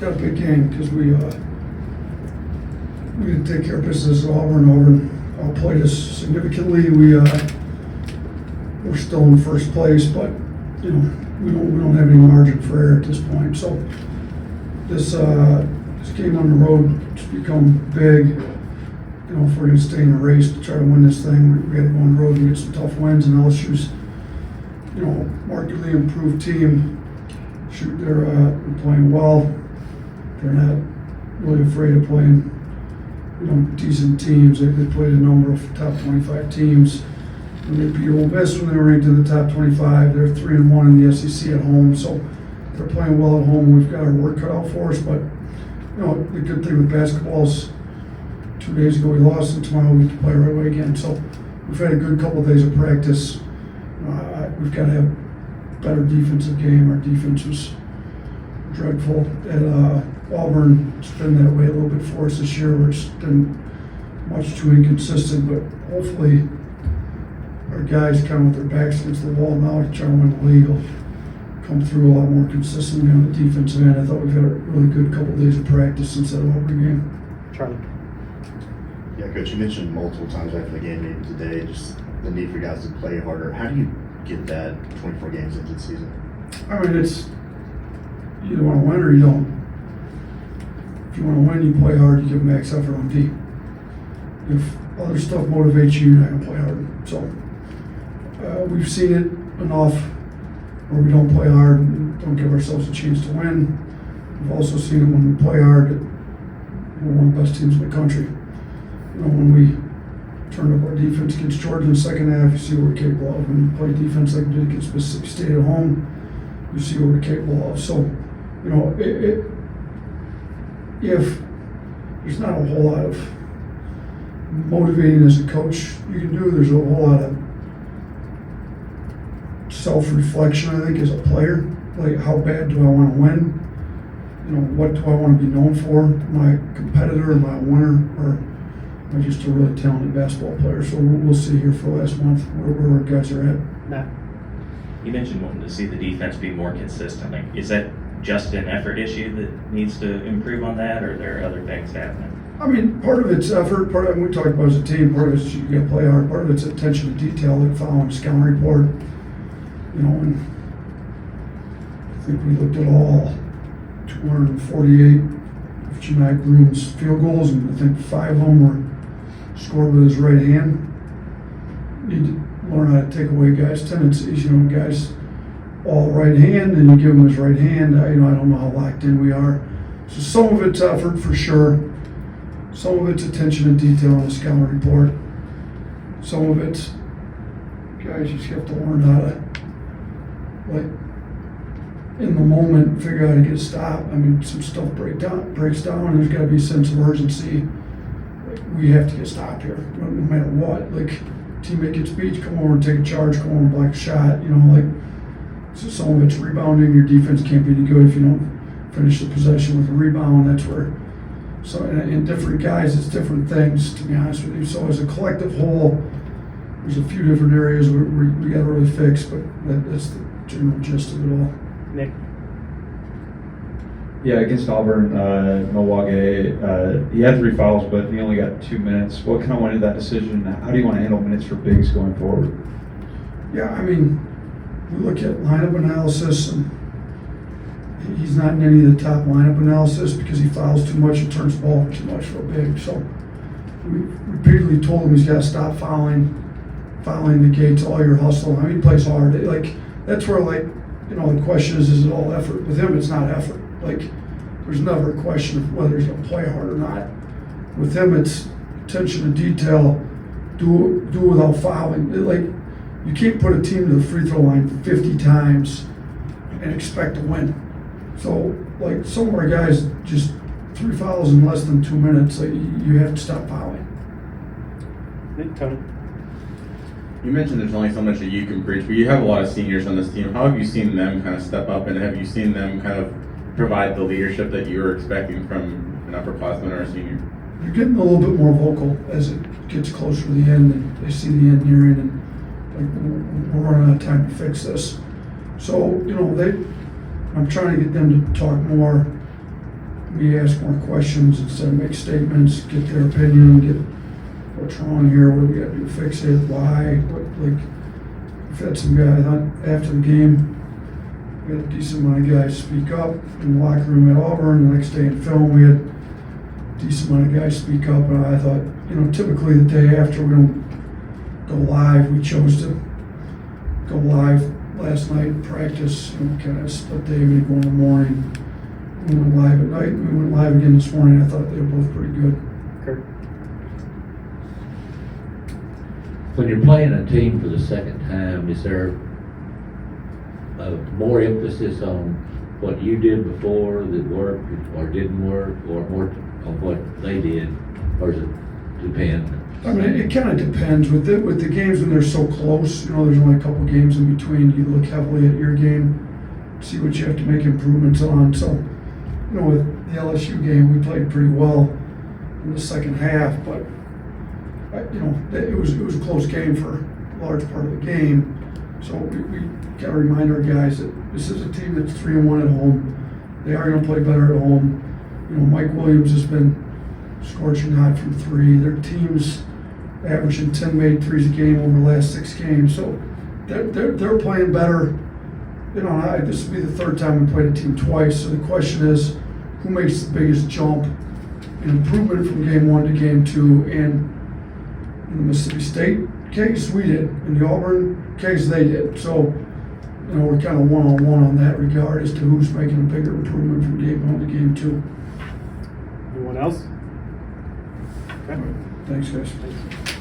got a big game because we didn't take care of business at Auburn. Auburn outplayed us significantly. We're still in first place, but we don't have any margin for error at this point. So this game on the road has become big. If we're going to stay in the race to try to win this thing, we got to go on the road and get some tough wins. And LSU's, markedly improved team. They're playing well. They're not really afraid of playing, decent teams. They played a number of top 25 teams. When they beat Ole Miss when they were ranked in the top 25, they're 3-1 in the SEC at home. So they're playing well at home. We've got our work cut out for us. But the good thing with basketball is 2 days ago we lost, and tomorrow we get to play right away again. So we've had a good couple of days of practice. We've got to have better defensive game. Our defense was dreadful at Auburn. It's been that way a little bit for us this year, where it's been much too inconsistent. But hopefully our guys kind of with their backs against the wall now to try to win the league will come through a lot more consistently on the defensive end. I thought we've had a really good couple of days of practice since that Auburn game. Charlie. Yeah, Coach, you mentioned multiple times after the game, maybe today, just the need for guys to play harder. How do you get that 24 games into the season? I mean, it's you either want to win or you don't. If you want to win, you play hard, you give max effort on D. If other stuff motivates you, you're not going to play hard. So we've seen it enough where we don't play hard and don't give ourselves a chance to win. We've also seen it when we play hard that we're one of the best teams in the country. When we turned up our defense against Georgia in the second half, you see what we're capable of. When you play defense like we did against Mississippi State at home, you see what we're capable of. So, if there's not a whole lot of motivating as a coach you can do, there's a whole lot of self-reflection, I think, as a player. Like, how bad do I want to win? What do I want to be known for? Am I a competitor? Am I a winner? Or am I just a really talented basketball player? So we'll see here for the last month where our guys are at. Matt. You mentioned wanting to see the defense be more consistent. Like, is that just an effort issue that needs to improve on that, or are there other things happening? I mean, part of it's effort. Part of it, we talked about as a team. Part of it's you got to play hard. Part of it's attention to detail, like following the scouting report. And I think we looked at all 248 of Chennai Broom's field goals, and I think 5 of them were scored with his right hand. Need to learn how to take away guys' tendencies. Guys all right hand, and you give him his right hand. I don't know how locked in we are. So some of it's effort for sure. Some of it's attention to detail on the scouting report. Some of it's guys you just have to learn how to, like, in the moment, figure out how to get a stop. I mean, some stuff breaks down, and there's got to be a sense of urgency. Like, we have to get stopped here, no matter what. Like, teammate gets beat, come over and take a charge, come over and block a shot. So some of it's rebounding. Your defense can't be any good if you don't finish the possession with a rebound. That's where. So in different guys, it's different things, to be honest with you. So as a collective whole, there's a few different areas we got to really fix, but that's the general gist of it all. Nick. Yeah, against Auburn, Milwaukee, he had 3 fouls, but he only got 2 minutes. What kind of went into that decision? How do you want to handle minutes for bigs going forward? Yeah, I mean, we look at lineup analysis, and he's not in any of the top lineup analysis because he fouls too much and turns the ball over too much for a big. So we repeatedly told him he's got to stop fouling negates all your hustle. I mean, he plays hard. That's where, the question is it all effort? With him, it's not effort. There's never a question of whether he's going to play hard or not. With him, it's attention to detail, do without fouling. You can't put a team to the free throw line 50 times and expect to win. So, some of our guys, just 3 fouls in less than 2 minutes, you have to stop fouling. Tony. You mentioned there's only so much that you can preach, but you have a lot of seniors on this team. How have you seen them kind of step up, and have you seen them kind of provide the leadership that you were expecting from an upperclassman or a senior? You're getting a little bit more vocal as it gets closer to the end, and they see the end nearing, and we're running out of time to fix this. So, I'm trying to get them to talk more me ask more questions instead of make statements, get their opinion, get what's wrong here, what do we gotta do to fix it, why, what, like, we've had some guy, I thought, after the game, we had a decent amount of guys speak up in the locker room at Auburn. The next day in film, we had a decent amount of guys speak up, and I thought, typically the day after we don't go live, we chose to go live last night in practice, kind of split day, we go in the morning. We went live at night, and we went live again this morning. I thought they were both pretty good. Kurt. When you're playing a team for the second time, is there more emphasis on what you did before that worked or didn't work, or more on what they did, or does it depend? I mean, it kind of depends. With the games when they're so close, there's only a couple games in between. You look heavily at your game, see what you have to make improvements on. So, with the LSU game, we played pretty well in the second half, but it was a close game for a large part of the game. So we got to remind our guys that this is a team that's 3-1 at home. They are going to play better at home. Mike Williams has been scorching hot from three. Their team's averaging 10 made threes a game over the last 6 games. So they're playing better. This will be the third time we played a team twice. So the question is, who makes the biggest jump in improvement from game 1 to game 2? And in the Mississippi State case, we did. In the Auburn case, they did. So, we're kind of one-on-one on that regard as to who's making a bigger improvement from game 1 to game 2. Anyone else? Okay. Thanks, guys. Thanks.